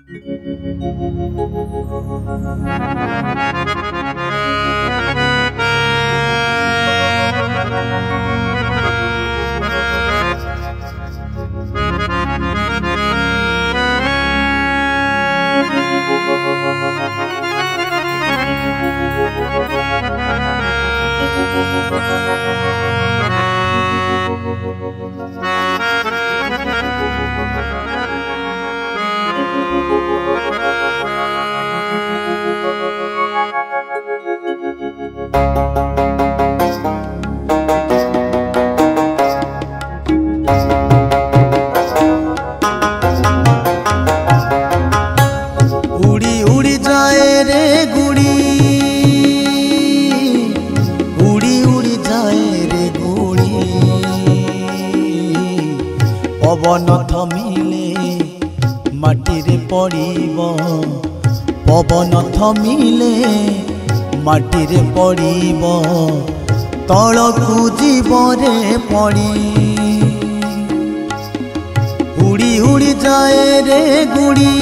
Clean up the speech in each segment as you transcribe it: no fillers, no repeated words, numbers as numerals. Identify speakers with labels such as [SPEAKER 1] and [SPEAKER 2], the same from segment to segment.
[SPEAKER 1] उड़ी उड़ी जाए रे गुड़ी, उड़ी उड़ी जाए रे गुड़ी, पवन थमिले माटी रे पड़िब, पवन थमिले माटी रे पड़िब, तलकू जीवरे पड़ी। उड़ी उड़ी जाए रे गुड़ी,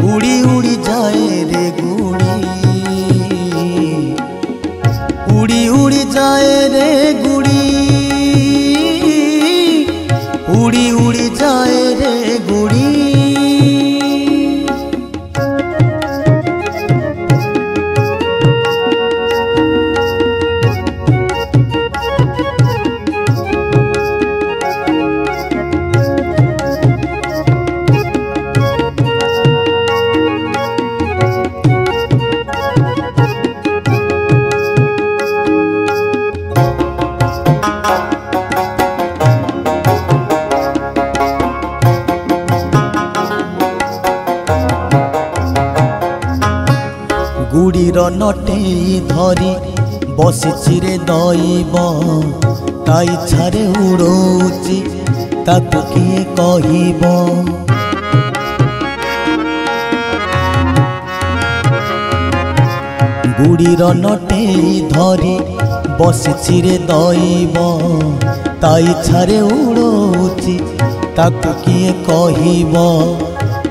[SPEAKER 1] उड़ी उड़ी जाए रे गुड़ी, उड़ी उड़ी जाए रे गुड़ी, उड़ी उड़ी जाए रे गुड़ी। गुड़ीर नटेई धरी बसिछि रे दैब, ता इच्छारे उड़ौछि ताकू किए कहिब। गुड़ीर नटेई धरी बसिछि रे दैब, ता इच्छारे उड़ौछि ताकू किए कहिब।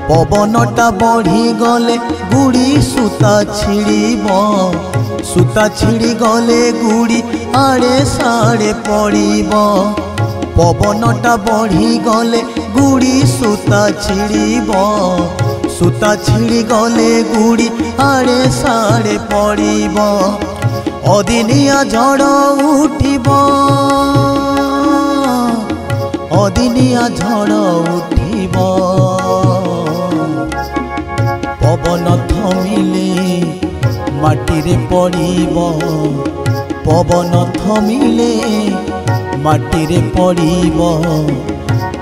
[SPEAKER 1] पवनटा बढ़ी गले गुड़ी सूता छिड़ब, सूता छिड़ी गले गुड़ी आड़े साड़े पड़ब। पवनटा बढ़ी गले गुड़ी सूता छिड़ब, सूता छिड़ी गले गुड़ी आड़े साड़े पड़ब। अदिनिया झड़ उठिब, अदिनिया झड़ उठिब, पवन थमिले माटी रे पड़िब, पवन थमिले माटी रे पड़िब,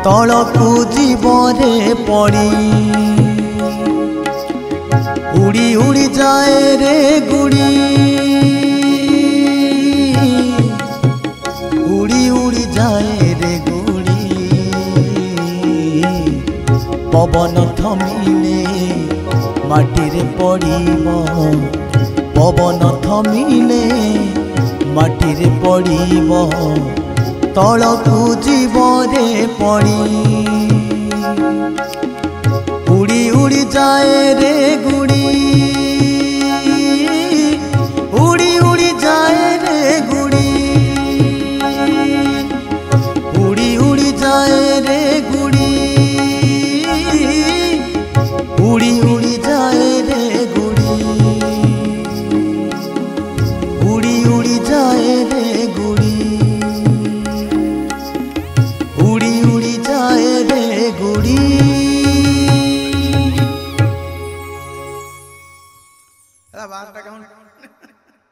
[SPEAKER 1] तलकू जीवरे पड़ी। उड़ी उड़ी जाए रे गुड़ी, उड़ी उड़ी जाए रे गुड़ी, पवन थमिले माटी रे पड़िब, पवन थमिले माटी रे पड़िब, तलकू जीवरे पड़ी। उड़ी उड़ी जाए रे